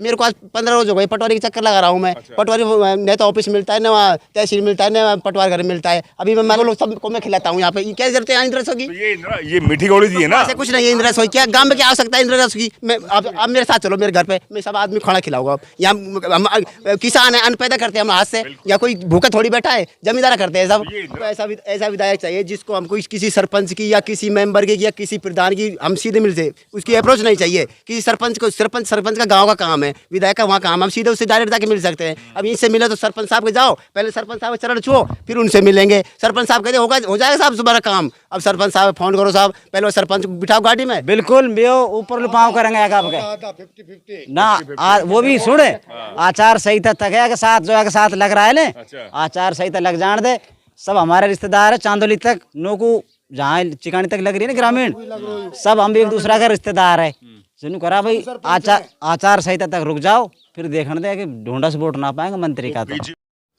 मेरे को आज 15 रोज हो गए पटवारी के चक्कर लगा रहा हूँ मैं। पटवारी नहीं तो ऑफिस मिलता है ना वहाँ तहसील मिलता है ना पटवार घर मिलता है। अभी मैं लोग सबको मैं खिलाता हूँ यहाँ पे। क्या जरूरत है इंदिरा रसोई की? ये मीठी गोली दी है ना, ऐसे कुछ नहीं है इंदिरा रसोई। क्या गांव में क्या आवश्यकता है इंदिरा रसोई की? मैं आप मेरे साथ चलो मेरे घर पे, मैं सब आदमी खाना खिलाऊंगा। यहाँ हम किसान है, अन्न पैदा करते हैं हम हाथ से, या कोई भूखा थोड़ी बैठा है, जमींदारा करते हैं सब। तो ऐसा विधायक चाहिए जिसको हमको किसी सरपंच की या किसी मेंबर की या किसी प्रधान की हम सीधे मिलते, उसकी अप्रोच नहीं चाहिए। किसी सरपंच को सरपंच का गाँव का काम है, विधायक का वहाँ काम, हम सीधे उससे डायरेक्ट जाके मिल सकते हैं। अब इनसे मिले तो सरपंच साहब के जाओ, पहले सरपंच साहब चरण छुओ, फिर उनसे मिलेंगे। सरपंच साहब कहते होगा हो जाएगा साहब तुम्हारा काम। अब सरपंच साहब फोन करो साहब, पहले सरपंच को बिठाओ गाड़ी में। बिल्कुल ऊपर लुपाव करेंगे आपके ना। वो भी सुने आचार संहिता तक है साथ जो है साथ लग रहा है ना। आचार संहिता लग जान दे, सब हमारे रिश्तेदार है। चांदोली तक नोकू जहाँ चिकानी तक लग रही है ना ग्रामीण, सब हम भी एक दूसरा का रिश्तेदार है। सुनो करा भाई आचार संहिता तक रुक जाओ, फिर देखने दे कि ढूंढा से वोट ना पाएंगे मंत्री का। तो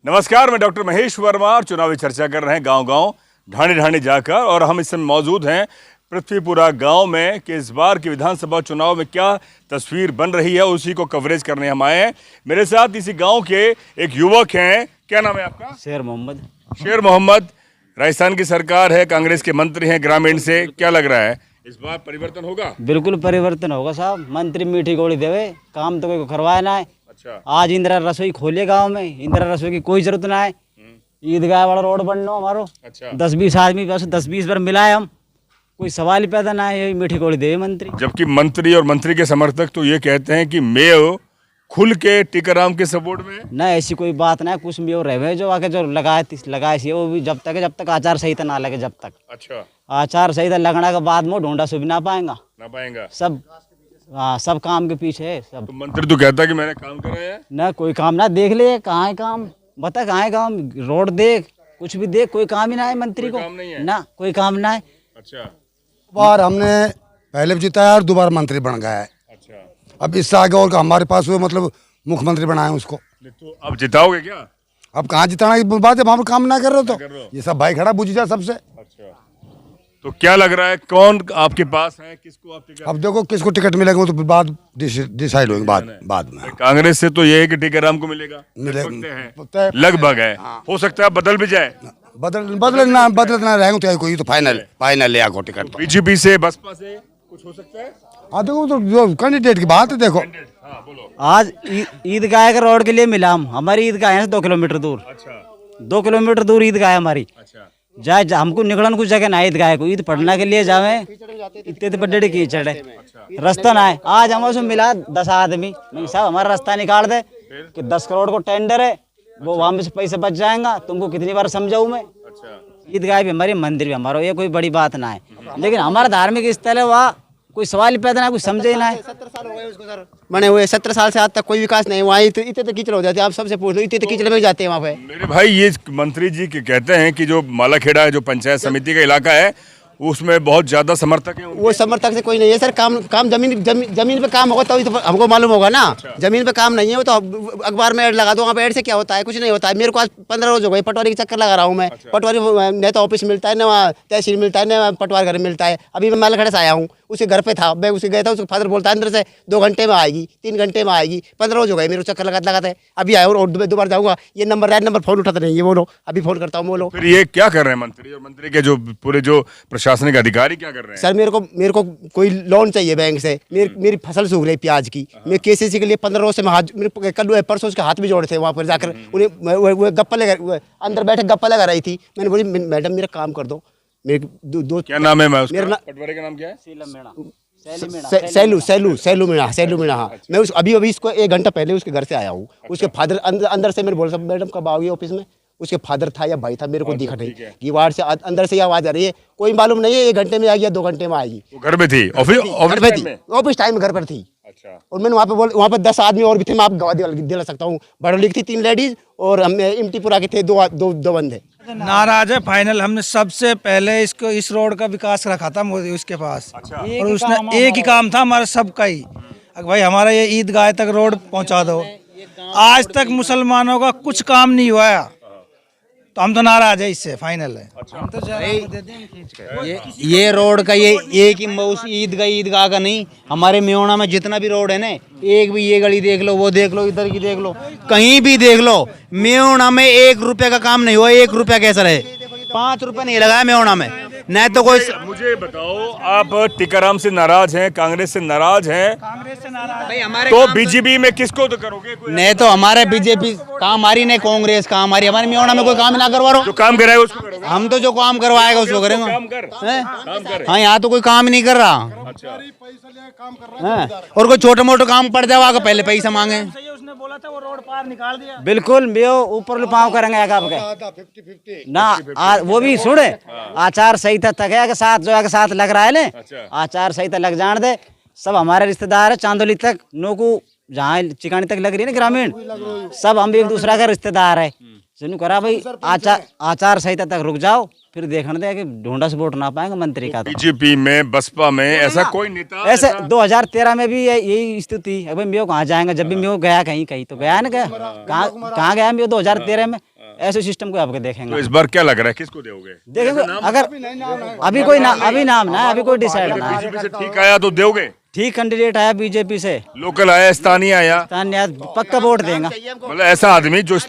नमस्कार, मैं डॉक्टर महेश वर्मा और चुनावी चर्चा कर रहे हैं गांव-गांव ढाणी जाकर, और हम इस समय मौजूद हैं पृथ्वीपुरा गांव में कि इस बार के विधानसभा चुनाव में क्या तस्वीर बन रही है, उसी को कवरेज करने हम आए हैं। मेरे साथ इसी गांव के एक युवक हैं, क्या नाम है आपका? शेर मोहम्मद। शेर मोहम्मद, राजस्थान की सरकार है, कांग्रेस के मंत्री हैं ग्रामीण से, क्या लग रहा है इस बार परिवर्तन होगा? बिल्कुल परिवर्तन होगा साहब। मंत्री मीठी गोली देवे, काम तो कोई को करवाया ना है। अच्छा, आज इंदिरा रसोई खोले गांव में, इंदिरा रसोई की कोई जरूरत ना है। ईदगाह वाला रोड बनना हमारो, अच्छा 10-20 आदमी बस 10-20 बार मिलाए हम, कोई सवाल ही पैदा ना है। यही मीठी गोली देवे मंत्री। जबकि मंत्री और मंत्री के समर्थक तो ये कहते हैं कि मेयो खुल के टीकाराम के सपोर्ट में ना, ऐसी कोई बात ना है। कुछ भी और रहे जो आके जो लगाए सी वो भी जब तक आचार संहिता ना लगे, जब तक अच्छा आचार संहिता लगने के बाद में ढूंढा सो भी ना पाएगा सब। हाँ, सब काम के पीछे है सब। तो मंत्री तो कहता है कि मैंने काम करा है ना, कोई काम ना। देख ले कहाँ है काम, बता कहाँ है काम, रोड देख, कुछ भी देख, कोई काम ही ना है मंत्री को। काम नहीं है ना, कोई काम ना है। अच्छा, बार हमने पहले भी जिताया और दोबारा मंत्री बन गया है। अच्छा, अब इससे आगे और हमारे पास हुए मतलब मुख्यमंत्री बनाए उसको। तो अब जिताओगे क्या? अब कहाँ जिताना की बात है, हम काम ना कर रहे हो तो ये सब भाई खड़ा बुझ जाए सबसे। अच्छा, तो क्या लग रहा है कौन आपके पास है, किसको आप टिकट? अब देखो किसको टिकट मिलेगा तो बाद डिसाइड होंगे बाद में। कांग्रेस से तो ये है कि टीकाराम को मिलेगा, लगभग है। हो सकता है बदल भी जाए, बदलना रहेंगे तो कोई तो फाइनल ले आगो टिकट। बीजेपी से बसपा से कुछ हो सकता है। हाँ देखो तो जो कैंडिडेट की बात है देखो। हाँ बोलो। आज ईदगाह के रोड के लिए मिला हम, हमारी ईदगाह है 2 किलोमीटर दूर। अच्छा, 2 किलोमीटर दूर ईदगाह है हमारी। अच्छा, जाए हमको निकलन कुछ जगह ना ईदगाह को, ईद पढ़ने के लिए जावे इतने बड़े कीचड़ है, रास्ता ना है। आज हम उसमें मिला 10 आदमी, मैं साहब हमारा रास्ता निकाल दे कि 10 करोड़ को टेंडर है, वो वहाँ से पैसे बच जाएगा। तुमको कितनी बार समझाऊँ मैं? ईदगाह भी हमारी, मंदिर भी हमारा, ये कोई बड़ी बात ना है। लेकिन हमारा धार्मिक स्थल है, वहाँ कोई सवाल पैदा ना, कुछ समझे ना है। 70 साल हो गए उसको सर बने हुए, 70 साल से आज तक कोई विकास नहीं। वहाँ इतने तो कीचड़ हो जाते हैं, आप सबसे पूछ लो, इतने कीचड़ में जाते हैं वहाँ पे। मेरे भाई ये मंत्री जी कहते हैं कि जो मालाखेड़ा है, जो पंचायत समिति का इलाका है, उसमें बहुत ज्यादा समर्थक है। वो समर्थक से कोई नहीं है सर। काम जमीन पे काम होगा तो हमको मालूम होगा ना। जमीन पे काम नहीं है, वो तो अखबार में ऐड लगा दो, वहाँ पे ऐड से क्या होता है? कुछ नहीं होता है। मेरे को आज 15 रोज हो गए पटवारी के चक्कर लगा रहा हूँ मैं। पटवारी नहीं तो ऑफिस मिलता है ना वहाँ तहसील मिलता है ना पटवार घर मिलता है। अभी मैं मालाखेड़ा से आया हूँ, उसके घर पे था, मैं उसे गया था, उसका फादर बोलता है अंदर से 2 घंटे में आएगी, 3 घंटे में आएगी। 15 रोज हो गए मेरे चक्कर लगाते अभी आया और दोबारा जाऊँगा। ये नंबर फोन उठाते नहीं है, बोलो अभी फोन करता हूँ, बोलो। फिर ये क्या कर रहे हैं मंत्री और मंत्री के जो पूरे जो प्रशासनिक अधिकारी क्या कर रहे हैं? सर मेरे को कोई लोन चाहिए बैंक से। मेरी फसल सूख रही प्याज की। मैं केसीसी के लिए 15 रोज से मैं कल परसों उसके हाथ भी जोड़े थे वहाँ पर जाकर। उन्हें वो गप्पा लगा, अंदर बैठे गप्पा लगा रही थी। मैंने बोली मैडम मेरा काम कर दो। मेरे दो क्या नाम है? मेरा पटवारी का नाम क्या है? सैलू मीणा। हाँ, मैं अभी इसको 1 घंटा पहले उसके घर से आया हूँ। उसके फादर अंदर से मेरे बोल मैडम कब आओगे ऑफिस में? उसके फादर था या भाई था, मेरे को दिखा नहीं। दीवार से अंदर से आवाज आ रही है, कोई मालूम नहीं है 1 घंटे में आएगी या 2 घंटे में आएगी। वो घर में थी, ऑफिस टाइम में घर पर थी। अच्छा, और मैंने वहाँ पे 10 आदमी और भी थे, मैं आप गवाह दिला सकता हूँ। बड़ोली की थी 3 लेडीज और हम इमटीपुरा के थे दो बंदे। नाराज है फाइनल। हमने सबसे पहले इस रोड का विकास रखा था मोदी उसके पास। अच्छा। और उसने एक ही काम था हमारा सबका ही, भाई हमारा ये ईदगाह तक रोड पहुंचा दो। आज तक मुसलमानों का कुछ काम नहीं हुआ है। तो हम तो नाराज है इससे, फाइनल है। हम तो ये रोड का ये एक ही ईदगाह का नहीं, हमारे म्योना में जितना भी रोड है ना, एक भी ये गली देख लो, वो देख लो, इधर की देख लो, कहीं भी देख लो, म्योना में 1 रुपए का काम नहीं हुआ। 1 रुपया कैसा रहे, 5 रुपए नहीं लगाया म्योना में, न तो कोई। मुझे बताओ, आप टीकाराम से नाराज हैं, कांग्रेस से नाराज हैं, भाई हमारे तो बीजेपी में किसको तो करोगे? नहीं तो हमारे बीजेपी काम हमारी, नहीं कांग्रेस काम हमारी। हमारे म्योना में कोई काम ना करवा रहा, जो काम कराएगा उसको करोगे? हम तो जो काम करवाएगा उसको करेंगे। काम कर, हैं? काम कर। हाँ, यहाँ तो कोई काम ही नहीं कर रहा। अच्छा, हैं? और कोई छोटे मोटे काम पड़ जाएगा पहले पैसा मांगे। उसने बोला था वो रोड पार निकाल दिया। बिल्कुल ऊपर पाँव करेंगे आपके ना। वो भी सुने, आचार संहिता तक है के साथ, जो है के साथ लग रहा है ना, आचार संहिता लग जान दे। सब हमारे रिश्तेदार है, चांदोली तक, नोकू जहाँ चिकानी तक लग रही है ना ग्रामीण, सब हम भी एक दूसरा का रिश्तेदार है। सुनो करा भाई, आचार संहिता तक रुक जाओ, फिर देखने दे कि ढूंढा से वोट ना पाएंगे मंत्री का। बीजेपी में, बसपा में ऐसा कोई नेता ऐसे 2013 में भी यही स्थिति। अब मैं कहाँ जाएंगे, जब भी मैं गया कहीं तो गया ना, गया कहाँ गया मैं 2013 में। ऐसे सिस्टम को आपके देखेंगे। तो इस बार क्या लग रहा है, किसको दोगे? देखेंगे अगर अभी कोई अभी नाम ना, अभी कोई डिसाइड ना। बीजेपी से ठीक आया तो दोगे? ठीक कैंडिडेट आया बीजेपी से, लोकल आया, स्थानीय आया, पक्का वोट देगा। मतलब ऐसा आदमी जो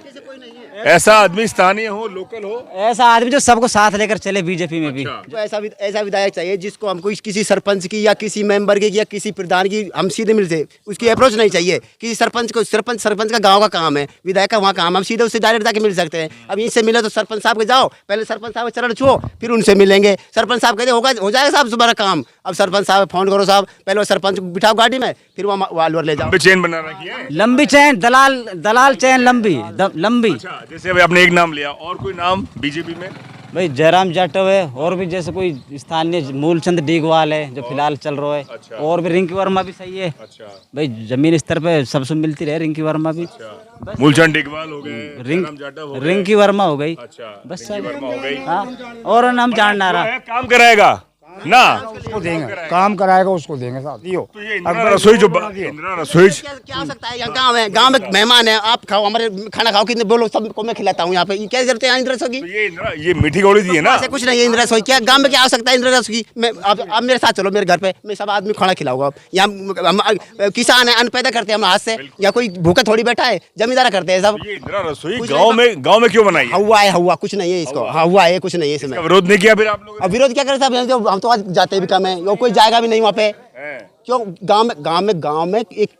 स्थानीय हो, लोकल हो, ऐसा आदमी जो सबको साथ लेकर चले बीजेपी में भी। जो ऐसा विधायक चाहिए जिसको हमको किसी सरपंच की या किसी मेंबर की या किसी प्रधान की हम सीधे मिल से उसकी अप्रोच नहीं चाहिए। किसी सरपंच को, सरपंच का गांव का काम है, विधायक का वहाँ काम, हम सीधे उससे डायरेक्ट जाके मिल सकते हैं। अब इनसे मिले तो सरपंच साहब के जाओ, पहले सरपंच साहब चरण छुओ, फिर उनसे मिलेंगे। सरपंच साहब कहते होगा, हो जाएगा साहब तुम्हारा काम। अब सरपंच साहब फोन करो साहब, पहले सरपंच को बिठाओ गाड़ी में, फिर वहाँ वालवर ले जाओ। चेन बना रखी है, लंबी चैन, दलाल चैन लंबी। जैसे अभी आपने एक नाम लिया, और कोई नाम बीजेपी में? भाई जयराम जाटव है, और भी जैसे कोई स्थानीय मूलचंद डीगवाल है जो फिलहाल चल रहा है। अच्छा। और भी रिंकी वर्मा भी सही है। अच्छा। भाई जमीन स्तर पे सबसे मिलती रहे रिंकी वर्मा भी। मूलचंद डिगवाल हो गए, जयराम जाटव हो गए, रिंकी वर्मा हो गई। अच्छा, बस रिंकी वर्मा हो गई। हाँ, और नाम जानना रहा। काम कराएगा ना, उसको देंगे, काम कराएगा उसको देंगे साथ। तो ये इंदिरा रसोई इंदिरा रसोई क्या हो सकता है? यहाँ गाँव है, गाँव में मेहमान है, आप खाओ, हमारे खाना खाओ, कितने बोलो, सबको मैं खिलाता हूँ यहाँ पे। क्या जरूरत है इंदिरा रसोई की? ये मीठी गोली दी है ना, ऐसे कुछ नहीं है। इंदिरा रसोई क्या गाँव में क्या हो सकता है? इंदिरा रसोई की आप मेरे साथ चलो, मेरे घर पे, मैं सब आदमी खाना खिलाऊंगा। यहाँ किसान है, अन्न पैदा करते हैं हम हाथ से, या कोई भूखा थोड़ी बैठा है, जमींदारा करते हैं सब। ये इंदिरा रसोई गाँव में क्यों बनाई? हुआ कुछ नहीं है इसको, हुआ है कुछ नहीं है इसमें। विरोध नहीं किया फिर आप लोग? अब विरोध क्या करे साहब, हम तो आज जाते भी कम है, वो कोई जाएगा भी नहीं वहाँ पे। क्यों? गांव में एक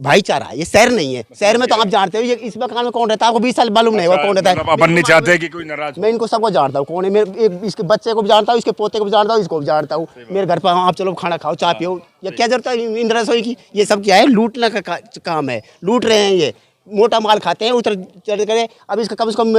भाईचारा है, ये शहर नहीं है। शहर में तो आप जानते हो ये इस मकान में कौन रहता है, आपको 20 साल मालूम नहीं होगा कौन रहता है। अपन नहीं चाहते कि कोई नाराज हो। मैं इनको सबको जानता हूँ कौन है। मेरे इसके बच्चे को भी जानता हूँ, इसके पोते को भी जानता हूँ, इसको भी जानता हूँ। मेरे घर पर आप चलो खाना खाओ, चाय पियो, या क्या जरूरत है इंदिरा रसोई की? ये सब क्या है? लूटने का काम है, लूट रहे हैं ये, मोटा माल खाते हैं, उतर चढ़ करे। अब इसका कम से कम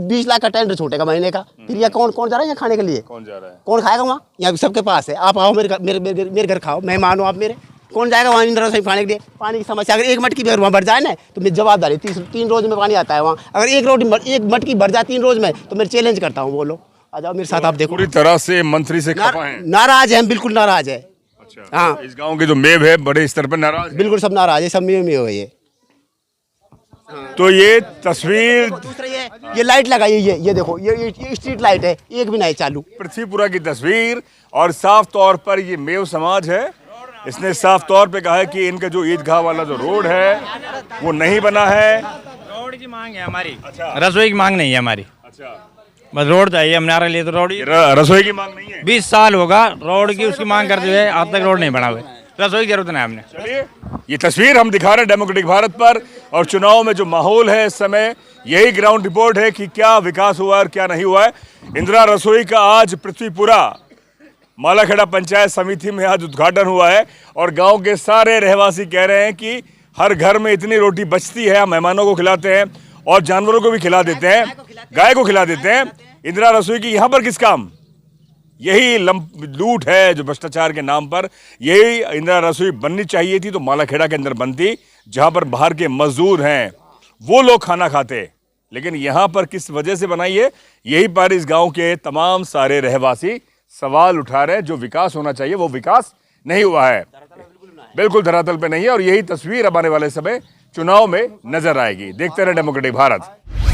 20 लाख का टेंडर छूटेगा महीने का। फिर यह कौन जा रहा है यहाँ खाने के लिए? कौन जा रहा है? कौन खाएगा वहाँ? यहाँ सबके पास है, आप आओ मेरे घर खाओ, मेहमान हो आप मेरे। कौन जाएगा वहाँ इंदिरा रसोई खाने के लिए? पानी की समस्या, अगर एक मटकी भी वहाँ भर जाए ना तो मेरी जवाबदारी, 3 रोज में पानी आता है वहाँ। अगर एक मटकी भर जाए 3 रोज में तो मैं चैलेंज करता हूँ, बोलो आ जाओ मेरे साथ, आप देखो। पूरी तरह से मंत्री से खफा हैं, नाराज है, बिल्कुल नाराज है। अच्छा, हाँ, इस गाँव के जो मेव है बड़े स्तर पर नाराज है। बिल्कुल सब नाराज है, सब में हो ये। तो ये तस्वीर, दूसरा ये लाइट लगाई है, ये देखो, ये स्ट्रीट लाइट है, एक भी नहीं चालू। पृथ्वीपुरा की तस्वीर, और साफ तौर पर ये मेव समाज है। इसने साफ तौर पे कहा है कि इनका जो ईदगाह वाला जो रोड है वो नहीं बना है। रोड की मांग है हमारी। अच्छा। रसोई की मांग नहीं है हमारी। अच्छा, बस रोड चाहिए हमारे लिए। तो रोड रसोई की मांग नहीं है। 20 साल होगा रोड की उसकी मांग करते हुए, आज तक रोड नहीं बना हुआ। रसोई की जरूरत नहीं हमने। चलिए, ये तस्वीर हम दिखा रहे हैं डेमोक्रेटिक भारत पर, और चुनाव में जो माहौल है इस समय, यही ग्राउंड रिपोर्ट है कि क्या विकास हुआ और क्या नहीं हुआ है। इंदिरा रसोई का आज पृथ्वीपुरा मालाखेड़ा पंचायत समिति में आज उद्घाटन हुआ है, और गांव के सारे रहवासी कह रहे हैं कि हर घर में इतनी रोटी बचती है, हम मेहमानों को खिलाते हैं और जानवरों को भी खिला देते हैं, गाय को खिला देते हैं। इंदिरा रसोई की यहाँ पर किस काम? यही लूट है जो भ्रष्टाचार के नाम पर। यही इंदिरा रसोई बननी चाहिए थी तो मालाखेड़ा के अंदर बनती, जहाँ पर बाहर के मजदूर हैं वो लोग खाना खाते। लेकिन यहाँ पर किस वजह से बनाई है, यही पर इस गाँव के तमाम सारे रहवासी सवाल उठा रहे हैं। जो विकास होना चाहिए वो विकास नहीं हुआ है, बिल्कुल धरातल पे नहीं है। और यही तस्वीर अब आने वाले समय चुनाव में नजर आएगी। देखते रहे डेमोक्रेटिक भारत।